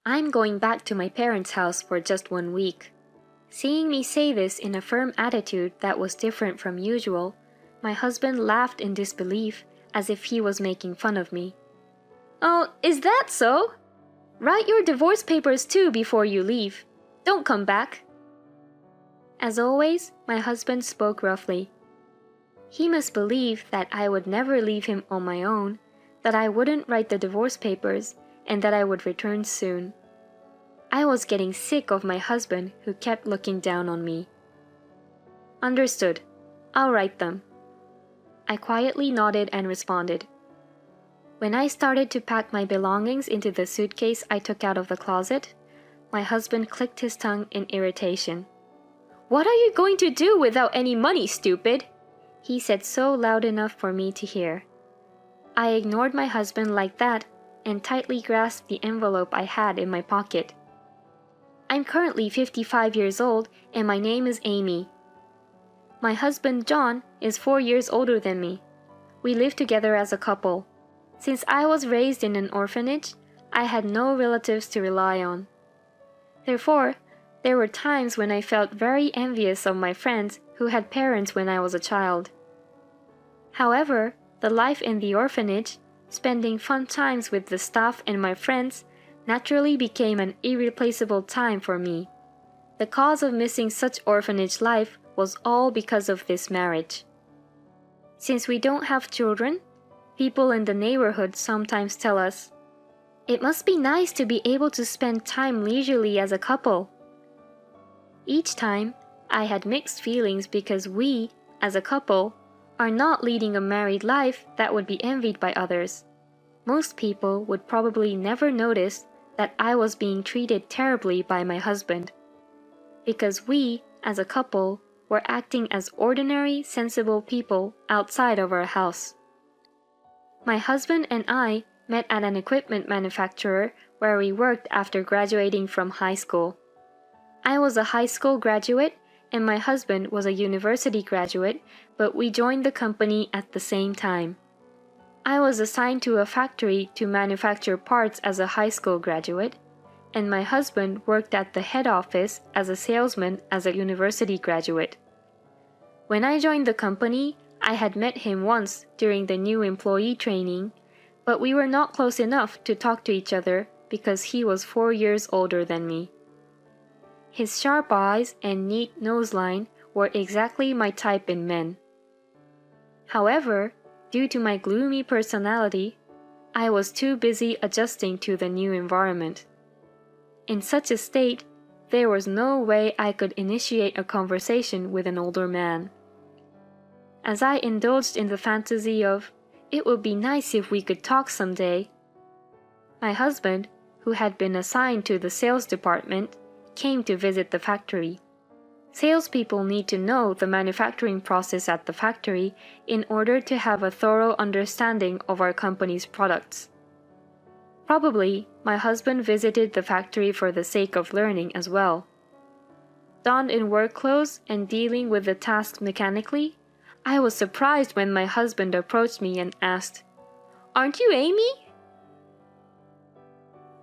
I'm going back to my parents' house for just 1 week. Seeing me say this in a firm attitude that was different from usual, my husband laughed in disbelief as if he was making fun of me. "Oh, is that so? Write your divorce papers too before you leave. Don't come back." As always, my husband spoke roughly. He must believe that I would never leave him on my own, that I wouldn't write the divorce papers, and that I would return soon. I was getting sick of my husband who kept looking down on me. "Understood. I'll write them." I quietly nodded and responded. When I started to pack my belongings into the suitcase I took out of the closet, my husband clicked his tongue in irritation. "What are you going to do without any money, stupid?" he said so loud enough for me to hear. I ignored my husband like that and tightly grasped the envelope I had in my pocket. "I'm currently 55 years old and my name is Amy. My husband John is 4 years older than me. We live together as a couple. Since I was raised in an orphanage, I had no relatives to rely on. Therefore, there were times when I felt very envious of my friends who had parents when I was a child. However, the life in the orphanage, spending fun times with the staff and my friends, naturally became an irreplaceable time for me. The cause of missing such orphanage life was all because of this marriage. Since we don't have children, people in the neighborhood sometimes tell us, "It must be nice to be able to spend time leisurely as a couple." Each time, I had mixed feelings because we, as a couple, are not leading a married life that would be envied by others. Most people would probably never notice that I was being treated terribly by my husband. Because we, as a couple, were acting as ordinary, sensible people outside of our house. My husband and I met at an equipment manufacturer where we worked after graduating from high school. I was a high school graduate and my husband was a university graduate, but we joined the company at the same time. I was assigned to a factory to manufacture parts as a high school graduate, and my husband worked at the head office as a salesman as a university graduate. When I joined the company, I had met him once during the new employee training, but we were not close enough to talk to each other because he was 4 years older than me. His sharp eyes and neat noseline were exactly my type in men. However, due to my gloomy personality, I was too busy adjusting to the new environment. In such a state, there was no way I could initiate a conversation with an older man. As I indulged in the fantasy of, "It would be nice if we could talk someday," my husband, who had been assigned to the sales department, came to visit the factory. Salespeople need to know the manufacturing process at the factory in order to have a thorough understanding of our company's products. Probably, my husband visited the factory for the sake of learning as well. Donned in work clothes and dealing with the task mechanically, I was surprised when my husband approached me and asked, "Aren't you Amy?"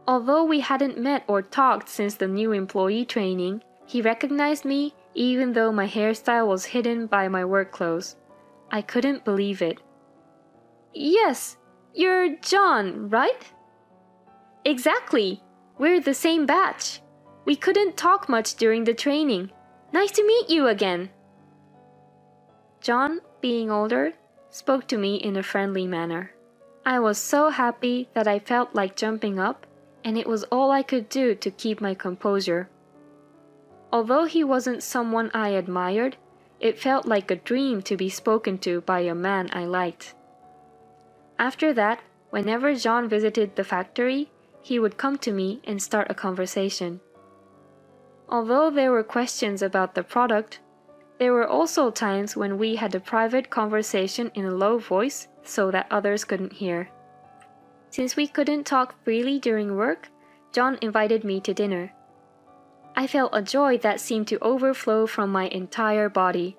Although we hadn't met or talked since the new employee training, he recognized me even though my hairstyle was hidden by my work clothes. I couldn't believe it. "Yes, you're John, right?" "Exactly. We're the same batch. We couldn't talk much during the training. Nice to meet you again." John, being older, spoke to me in a friendly manner. I was so happy that I felt like jumping up, and it was all I could do to keep my composure. Although he wasn't someone I admired, it felt like a dream to be spoken to by a man I liked. After that, whenever John visited the factory, he would come to me and start a conversation. Although there were questions about the product, there were also times when we had a private conversation in a low voice so that others couldn't hear. Since we couldn't talk freely during work, John invited me to dinner. I felt a joy that seemed to overflow from my entire body.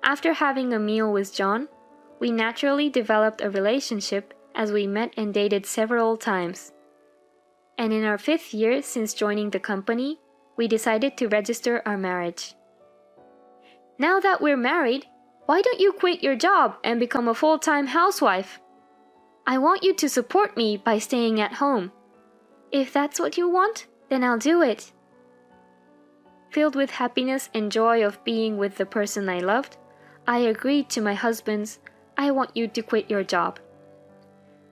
After having a meal with John, we naturally developed a relationship as we met and dated several times. and in our 5th year since joining the company, we decided to register our marriage. Now that we're married, why don't you quit your job and become a full-time housewife? I want you to support me by staying at home. If that's what you want, then I'll do it. Filled with happiness and joy of being with the person I loved, I agreed to my husband's, "I want you to quit your job."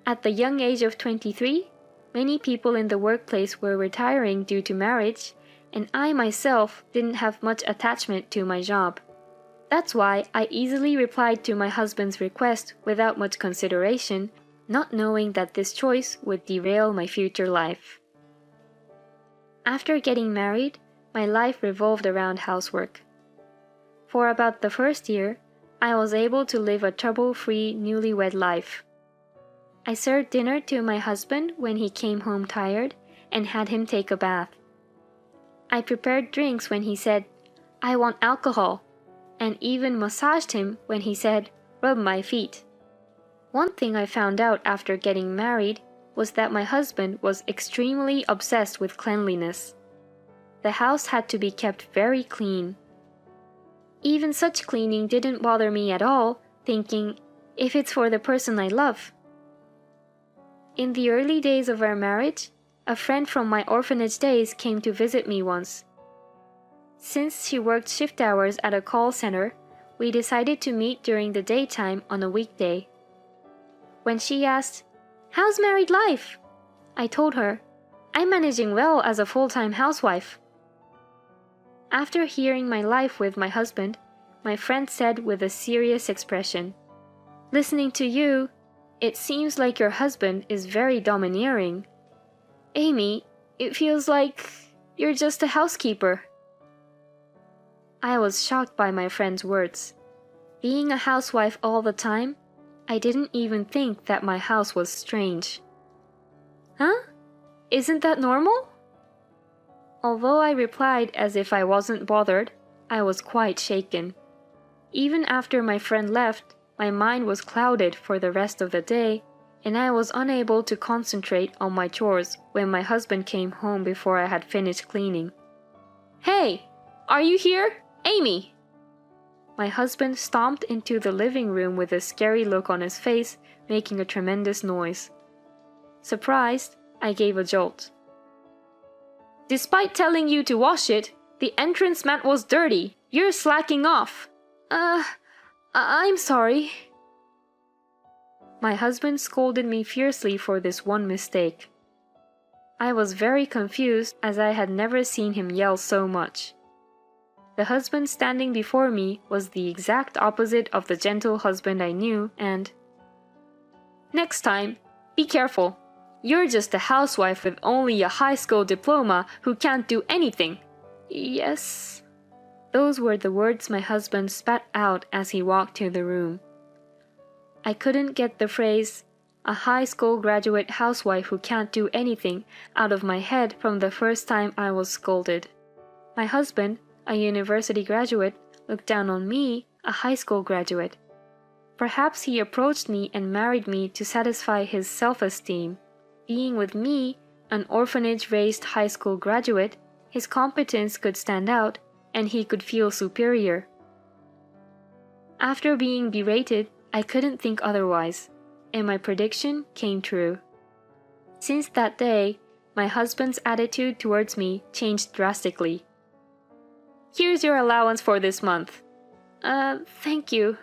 At the young age of 23, many people in the workplace were retiring due to marriage, and I myself didn't have much attachment to my job. That's why I easily replied to my husband's request without much consideration, not knowing that this choice would derail my future life. After getting married, my life revolved around housework. For about the first year, I was able to live a trouble-free newlywed life. I served dinner to my husband when he came home tired and had him take a bath. I prepared drinks when he said, "I want alcohol," and even massaged him when he said, "Rub my feet." One thing I found out after getting married was that my husband was extremely obsessed with cleanliness. The house had to be kept very clean. Even such cleaning didn't bother me at all, thinking, if it's for the person I love. In the early days of our marriage, a friend from my orphanage days came to visit me once. Since she worked shift hours at a call center, we decided to meet during the daytime on a weekday. When she asked, "How's married life?" I told her, "I'm managing well as a full-time housewife." After hearing my life with my husband, my friend said with a serious expression, "Listening to you, it seems like your husband is very domineering. Amy, it feels like you're just a housekeeper." I was shocked by my friend's words. Being a housewife all the time, I didn't even think that my house was strange. Huh? Isn't that normal? Although I replied as if I wasn't bothered, I was quite shaken. Even after my friend left, my mind was clouded for the rest of the day, and I was unable to concentrate on my chores when my husband came home before I had finished cleaning. "Hey, are you here? Amy!" My husband stomped into the living room with a scary look on his face, making a tremendous noise. Surprised, I gave a jolt. "Despite telling you to wash it, the entrance mat was dirty. You're slacking off." I'm sorry." My husband scolded me fiercely for this one mistake. I was very confused as I had never seen him yell so much. The husband standing before me was the exact opposite of the gentle husband I knew, and "Next time, be careful. You're just a housewife with only a high school diploma who can't do anything." "Yes." Those were the words my husband spat out as he walked to the room. I couldn't get the phrase, "a high school graduate housewife who can't do anything," out of my head from the first time I was scolded. My husband, a university graduate, looked down on me, a high school graduate. Perhaps he approached me and married me to satisfy his self-esteem. Being with me, an orphanage-raised high school graduate, his competence could stand out, and he could feel superior. After being berated, I couldn't think otherwise, and my prediction came true. Since that day, my husband's attitude towards me changed drastically. "Here's your allowance for this month." Thank you."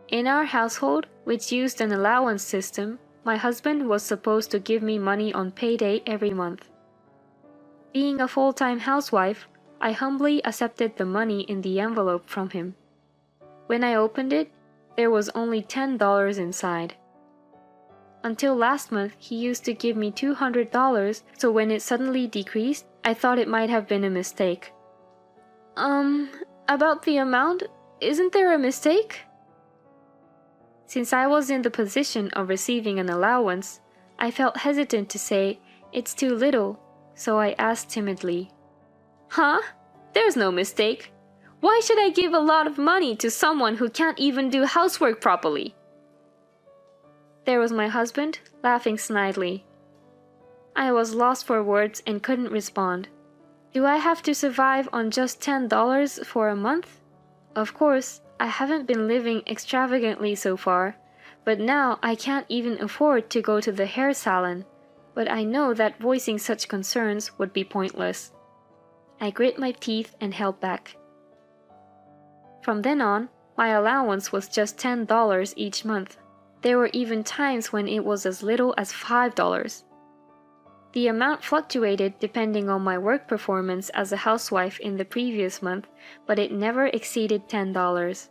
In our household, which used an allowance system, my husband was supposed to give me money on payday every month. Being a full-time housewife, I humbly accepted the money in the envelope from him. When I opened it, there was only $10 inside. Until last month, he used to give me $200, so when it suddenly decreased, I thought it might have been a mistake. About the amount, isn't there a mistake?" Since I was in the position of receiving an allowance, I felt hesitant to say, "It's too little," so I asked timidly, "Huh? There's no mistake. Why should I give a lot of money to someone who can't even do housework properly?" There was my husband, laughing snidely. I was lost for words and couldn't respond. Do I have to survive on just $10 for a month? Of course, I haven't been living extravagantly so far, but now I can't even afford to go to the hair salon. But I know that voicing such concerns would be pointless. I grit my teeth and held back. From then on, my allowance was just $10 each month. There were even times when it was as little as $5. The amount fluctuated depending on my work performance as a housewife in the previous month, but it never exceeded $10.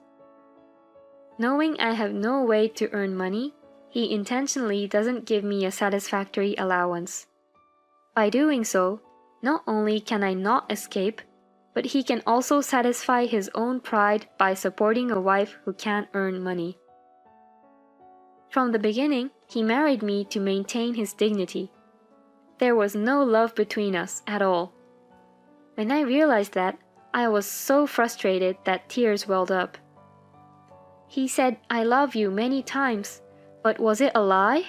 Knowing I have no way to earn money, he intentionally doesn't give me a satisfactory allowance. By doing so, not only can I not escape, but he can also satisfy his own pride by supporting a wife who can't earn money. From the beginning, he married me to maintain his dignity. There was no love between us at all. When I realized that, I was so frustrated that tears welled up. He said, "I love you" many times, but was it a lie?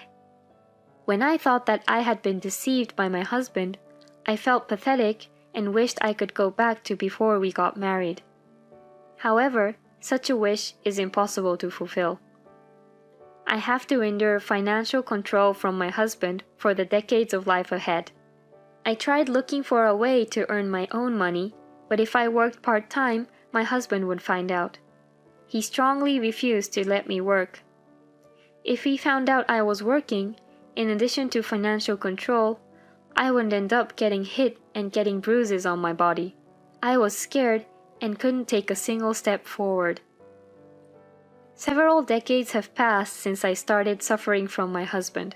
When I thought that I had been deceived by my husband, I felt pathetic and wished I could go back to before we got married. However, such a wish is impossible to fulfill. I have to endure financial control from my husband for the decades of life ahead. I tried looking for a way to earn my own money, but if I worked part-time, my husband would find out. He strongly refused to let me work. If he found out I was working, in addition to financial control, I would end up getting hit and getting bruises on my body. I was scared and couldn't take a single step forward. Several decades have passed since I started suffering from my husband.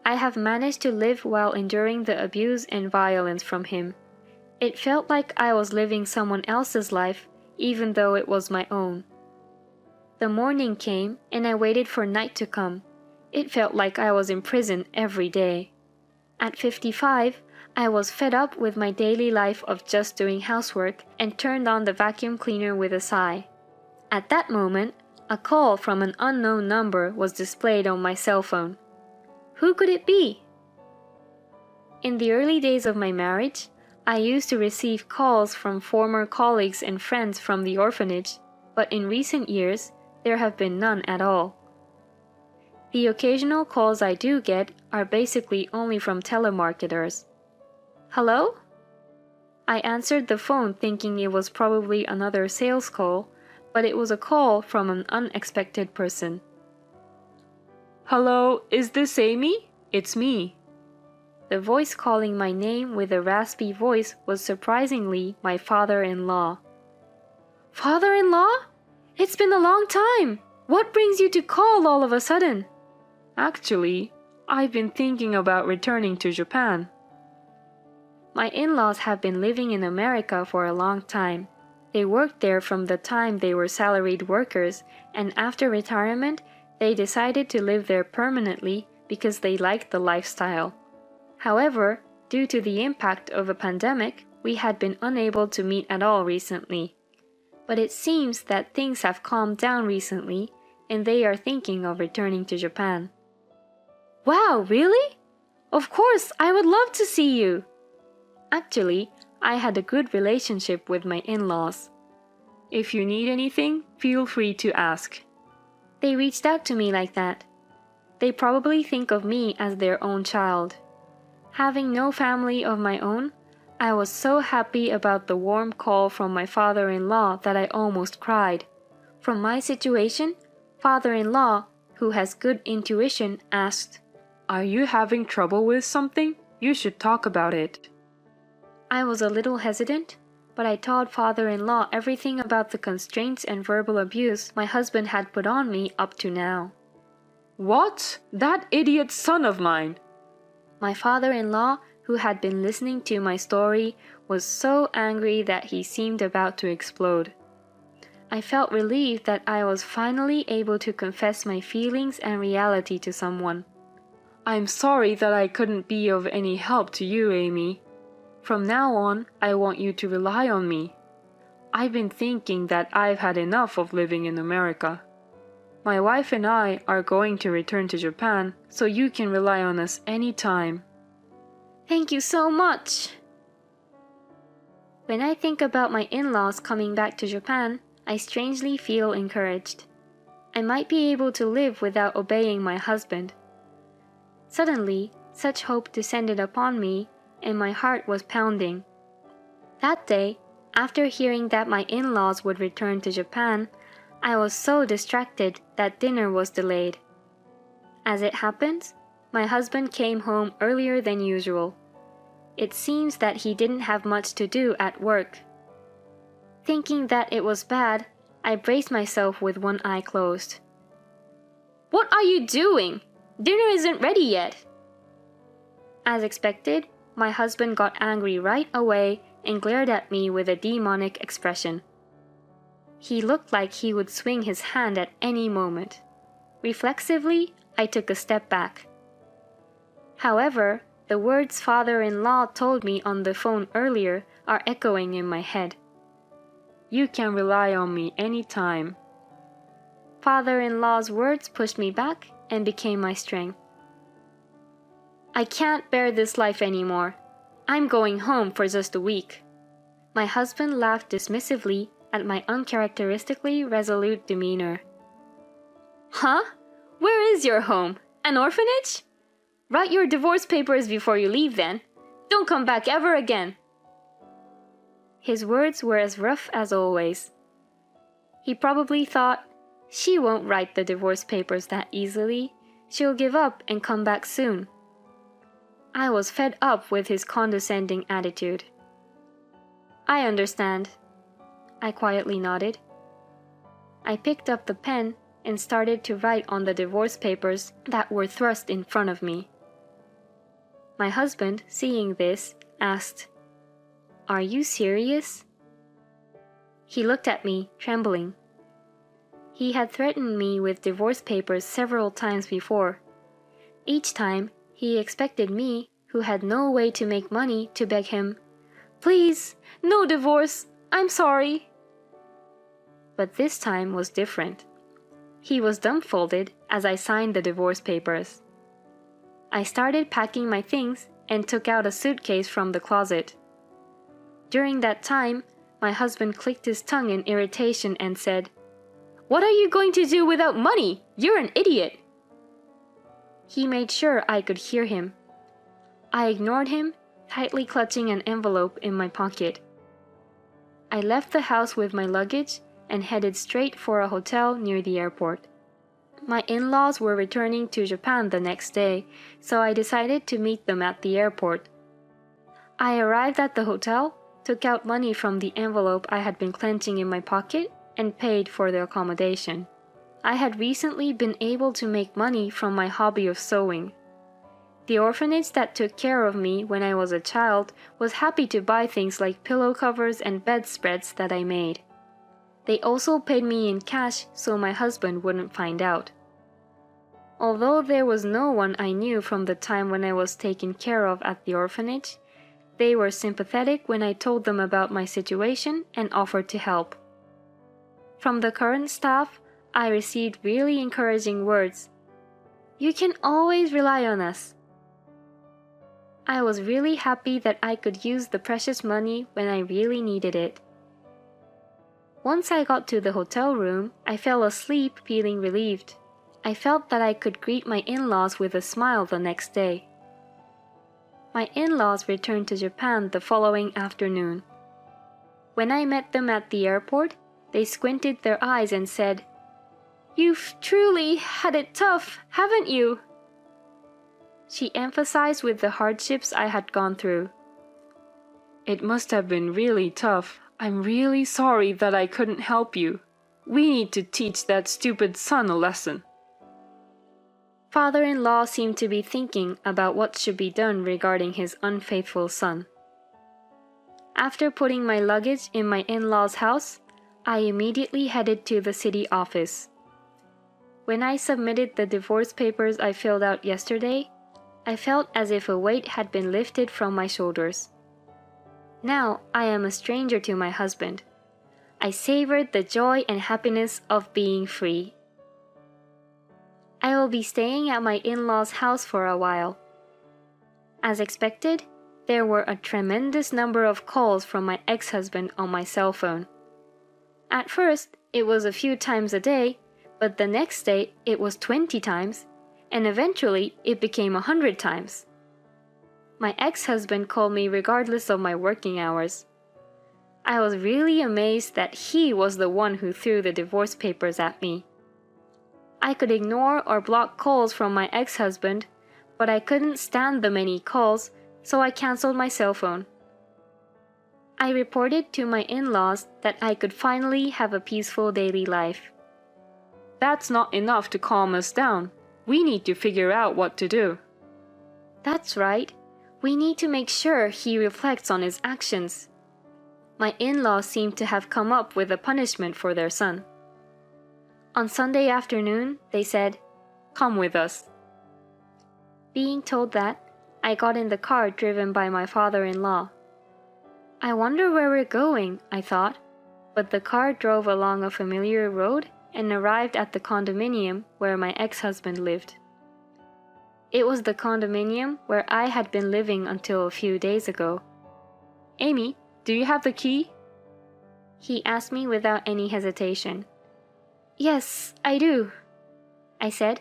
I have managed to live while enduring the abuse and violence from him. It felt like I was living someone else's life, even though it was my own. The morning came, and I waited for night to come. It felt like I was in prison every day. At 55, I was fed up with my daily life of just doing housework and turned on the vacuum cleaner with a sigh. At that moment, a call from an unknown number was displayed on my cell phone. Who could it be? In the early days of my marriage, I used to receive calls from former colleagues and friends from the orphanage, but in recent years, there have been none at all. The occasional calls I do get are basically only from telemarketers. Hello? I answered the phone thinking it was probably another sales call, but it was a call from an unexpected person. Hello, is this Amy? It's me. The voice calling my name with a raspy voice was surprisingly my father-in-law. Father-in-law? It's been a long time. What brings you to call all of a sudden? Actually, I've been thinking about returning to Japan. My in-laws have been living in America for a long time. They worked there from the time they were salaried workers, and after retirement, they decided to live there permanently because they liked the lifestyle. However, due to the impact of a pandemic, we had been unable to meet at all recently. But it seems that things have calmed down recently, and they are thinking of returning to Japan. Wow, really? Of course, I would love to see you! Actually, I had a good relationship with my in-laws. If you need anything, feel free to ask. They reached out to me like that. They probably think of me as their own child. Having no family of my own, I was so happy about the warm call from my father-in-law that I almost cried. From my situation, father-in-law, who has good intuition, asked, "Are you having trouble with something? You should talk about it." I was a little hesitant, but I told father-in-law everything about the constraints and verbal abuse my husband had put on me up to now. What? That idiot son of mine! My father-in-law, who had been listening to my story, was so angry that he seemed about to explode. I felt relieved that I was finally able to confess my feelings and reality to someone. I'm sorry that I couldn't be of any help to you, Amy. From now on, I want you to rely on me. I've been thinking that I've had enough of living in America. My wife and I are going to return to Japan, so you can rely on us anytime. Thank you so much! When I think about my in-laws coming back to Japan, I strangely feel encouraged. I might be able to live without obeying my husband. Suddenly, such hope descended upon me, and my heart was pounding. That day, after hearing that my in-laws would return to Japan, I was so distracted that dinner was delayed. As it happens, my husband came home earlier than usual. It seems that he didn't have much to do at work. Thinking that it was bad, I braced myself with one eye closed. What are you doing? Dinner isn't ready yet. As expected, my husband got angry right away and glared at me with a demonic expression. He looked like he would swing his hand at any moment. Reflexively, I took a step back. However, the words father-in-law told me on the phone earlier are echoing in my head. You can rely on me anytime. Father-in-law's words pushed me back and became my strength. I can't bear this life anymore. I'm going home for just a week. My husband laughed dismissively at my uncharacteristically resolute demeanor. Huh? Where is your home? An orphanage? Write your divorce papers before you leave then. Don't come back ever again. His words were as rough as always. He probably thought, she won't write the divorce papers that easily. She'll give up and come back soon. I was fed up with his condescending attitude. I understand. I quietly nodded. I picked up the pen and started to write on the divorce papers that were thrust in front of me. My husband, seeing this, asked, "Are you serious?" He looked at me, trembling. He had threatened me with divorce papers several times before. Each time, he expected me, who had no way to make money, to beg him, "Please, no divorce, I'm sorry." But this time was different. He was dumbfounded as I signed the divorce papers. I started packing my things and took out a suitcase from the closet. During that time, my husband clicked his tongue in irritation and said, "What are you going to do without money? You're an idiot." He made sure I could hear him. I ignored him, tightly clutching an envelope in my pocket. I left the house with my luggage and headed straight for a hotel near the airport. My in-laws were returning to Japan the next day, so I decided to meet them at the airport. I arrived at the hotel, took out money from the envelope I had been clenching in my pocket, and paid for the accommodation. I had recently been able to make money from my hobby of sewing. The orphanage that took care of me when I was a child was happy to buy things like pillow covers and bedspreads that I made. They also paid me in cash so my husband wouldn't find out. Although there was no one I knew from the time when I was taken care of at the orphanage, they were sympathetic when I told them about my situation and offered to help. From the current staff, I received really encouraging words. "You can always rely on us." I was really happy that I could use the precious money when I really needed it. Once I got to the hotel room, I fell asleep feeling relieved. I felt that I could greet my in-laws with a smile the next day. My in-laws returned to Japan the following afternoon. When I met them at the airport, they squinted their eyes and said, "You've truly had it tough, haven't you?" She emphasized with the hardships I had gone through. It must have been really tough. I'm really sorry that I couldn't help you. We need to teach that stupid son a lesson. Father-in-law seemed to be thinking about what should be done regarding his unfaithful son. After putting my luggage in my in-laws' house, I immediately headed to the city office. When I submitted the divorce papers I filled out yesterday, I felt as if a weight had been lifted from my shoulders. Now I am a stranger to my husband. I savored the joy and happiness of being free. I will be staying at my in-laws' house for a while. As expected, There were a tremendous number of calls from my ex-husband on my cell phone. At first, it was a few times a day, but the next day it was 20 times, and eventually it became 100 times. My ex-husband called me regardless of my working hours. I was really amazed that he was the one who threw the divorce papers at me. I could ignore or block calls from my ex-husband, but I couldn't stand the many calls, so I canceled my cell phone. I reported to my in-laws that I could finally have a peaceful daily life. That's not enough to calm us down. We need to figure out what to do. That's right. We need to make sure he reflects on his actions. My in-laws seemed to have come up with a punishment for their son. On Sunday afternoon, they said, "Come with us." Being told that, I got in the car driven by my father-in-law. I wonder where we're going, I thought, but the car drove along a familiar road and arrived at the condominium where my ex-husband lived. It was the condominium where I had been living until a few days ago. "Amy, do you have the key?" He asked me without any hesitation. "Yes, I do," I said,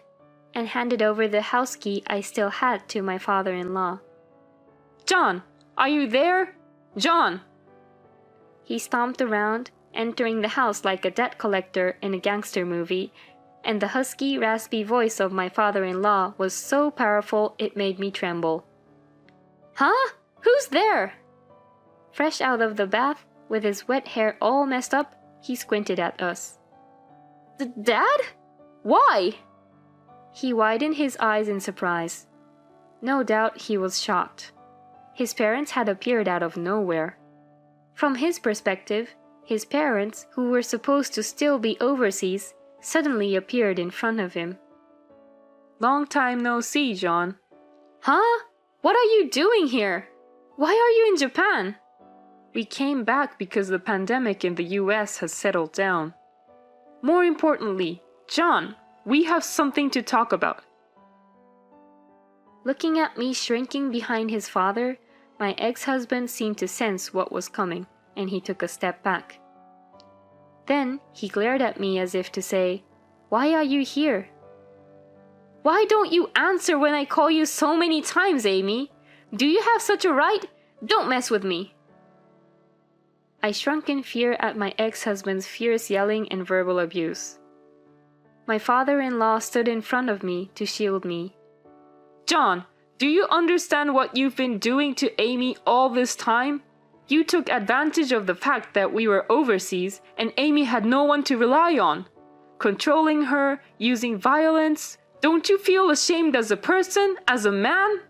and handed over the house key I still had to my father-in-law. "John, are you there? John!" He stomped around, entering the house like a debt collector in a gangster movie, and the husky, raspy voice of my father-in-law was so powerful it made me tremble. "Huh? Who's there?" Fresh out of the bath, with his wet hair all messed up, he squinted at us. "Dad? Why?" He widened his eyes in surprise. No doubt he was shocked. His parents had appeared out of nowhere. From his perspective, his parents, who were supposed to still be overseas, suddenly appeared in front of him. "Long time no see, John." "Huh? What are you doing here? Why are you in Japan?" "We came back because the pandemic in the US has settled down. More importantly, John, we have something to talk about." Looking at me shrinking behind his father, my ex-husband seemed to sense what was coming, and he took a step back. Then he glared at me as if to say, "Why are you here?" "Why don't you answer when I call you so many times, Amy? Do you have such a right? Don't mess with me." I shrunk in fear at my ex-husband's fierce yelling and verbal abuse. My father-in-law stood in front of me to shield me. "John, do you understand what you've been doing to Amy all this time? You took advantage of the fact that we were overseas and Amy had no one to rely on. Controlling her, using violence. Don't you feel ashamed as a person, as a man?"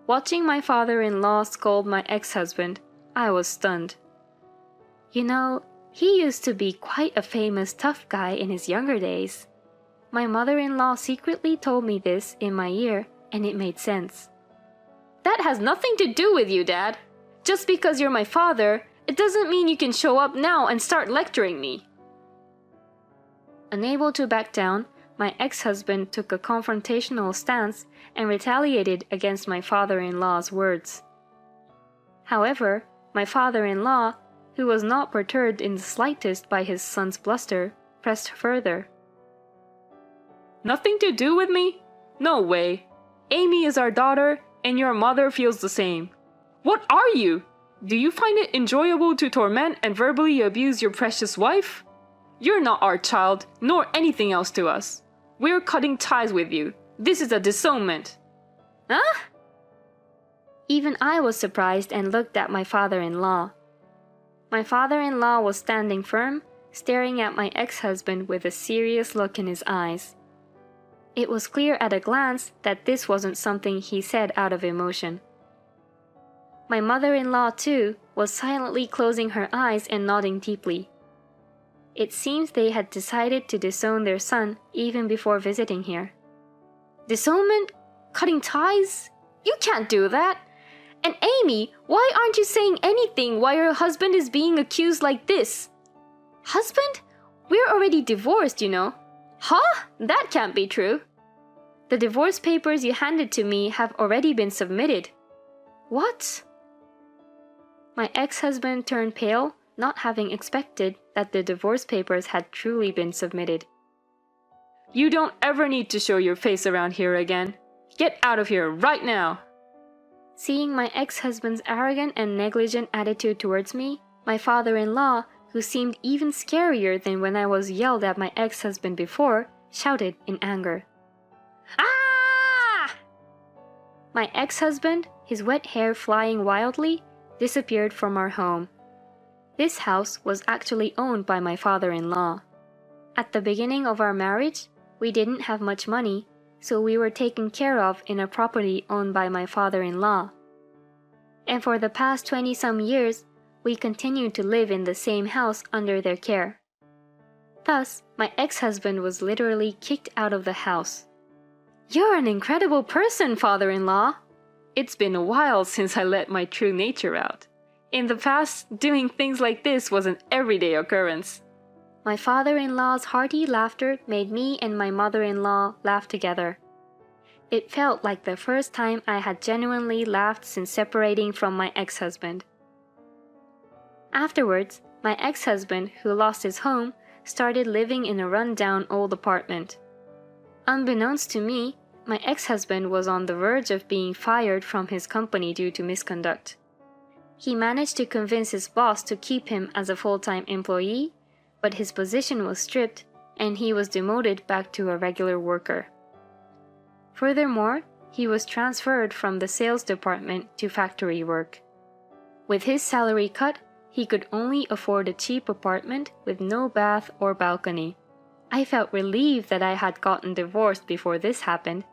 Watching my father-in-law scold my ex-husband, I was stunned. You know, he used to be quite a famous tough guy in his younger days. My mother-in-law secretly told me this in my ear, and it made sense. "That has nothing to do with you, Dad. Just because you're my father, it doesn't mean you can show up now and start lecturing me." Unable to back down, my ex-husband took a confrontational stance and retaliated against my father-in-law's words. However, my father-in-law, who was not perturbed in the slightest by his son's bluster, pressed further. "Nothing to do with me? No way. Amy is our daughter, and your mother feels the same. What are you? Do you find it enjoyable to torment and verbally abuse your precious wife? You're not our child, nor anything else to us. We're cutting ties with you. This is a disownment." Huh? Even I was surprised and looked at my father-in-law. My father-in-law was standing firm, staring at my ex-husband with a serious look in his eyes. It was clear at a glance that this wasn't something he said out of emotion. My mother-in-law, too, was silently closing her eyes and nodding deeply. It seems they had decided to disown their son even before visiting here. "Disownment? Cutting ties? You can't do that! And Amy, why aren't you saying anything while your husband is being accused like this?" "Husband? We're already divorced, you know." "Huh? That can't be true." "The divorce papers you handed to me have already been submitted." What? My ex-husband turned pale, not having expected that the divorce papers had truly been submitted. You don't ever need to show your face around here again. Get out of here right now! Seeing my ex-husband's arrogant and negligent attitude towards me, my father-in-law, who seemed even scarier than when I was yelled at my ex-husband before, shouted in anger. Ah! My ex-husband, his wet hair flying wildly, disappeared from our home. This house was actually owned by my father-in-law. At the beginning of our marriage, we didn't have much money, so we were taken care of in a property owned by my father-in-law. And for the past 20-some years, we continued to live in the same house under their care. Thus, my ex-husband was literally kicked out of the house. You're an incredible person, father-in-law! It's been a while since I let my true nature out. In the past, doing things like this was an everyday occurrence. My father-in-law's hearty laughter made me and my mother-in-law laugh together. It felt like the first time I had genuinely laughed since separating from my ex-husband. Afterwards, my ex-husband, who lost his home, started living in a run-down old apartment. Unbeknownst to me, my ex-husband was on the verge of being fired from his company due to misconduct. He managed to convince his boss to keep him as a full-time employee, but his position was stripped and he was demoted back to a regular worker. Furthermore, he was transferred from the sales department to factory work. With his salary cut, he could only afford a cheap apartment with no bath or balcony. I felt relieved that I had gotten divorced before this happened.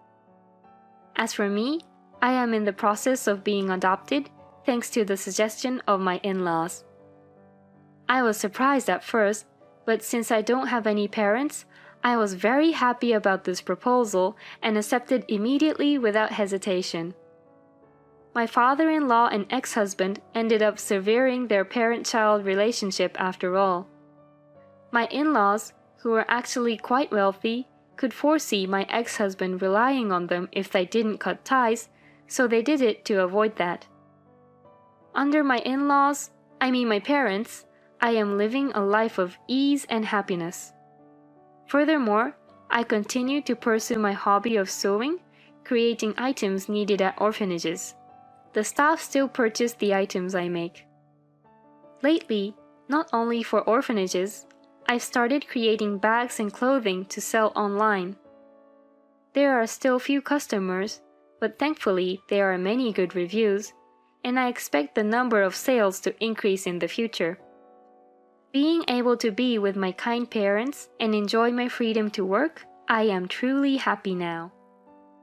As for me, I am in the process of being adopted thanks to the suggestion of my in-laws. I was surprised at first, but since I don't have any parents, I was very happy about this proposal and accepted immediately without hesitation. My father-in-law and ex-husband ended up severing their parent-child relationship after all. My in-laws, who were actually quite wealthy, could foresee my ex-husband relying on them if they didn't cut ties, so they did it to avoid that. Under my in-laws, my parents, I am living a life of ease and happiness. Furthermore, I continue to pursue my hobby of sewing, creating items needed at orphanages. The staff still purchase the items I make. Lately, not only for orphanages, I've started creating bags and clothing to sell online. There are still few customers, but thankfully there are many good reviews, and I expect the number of sales to increase in the future. Being able to be with my kind parents and enjoy my freedom to work, I am truly happy now.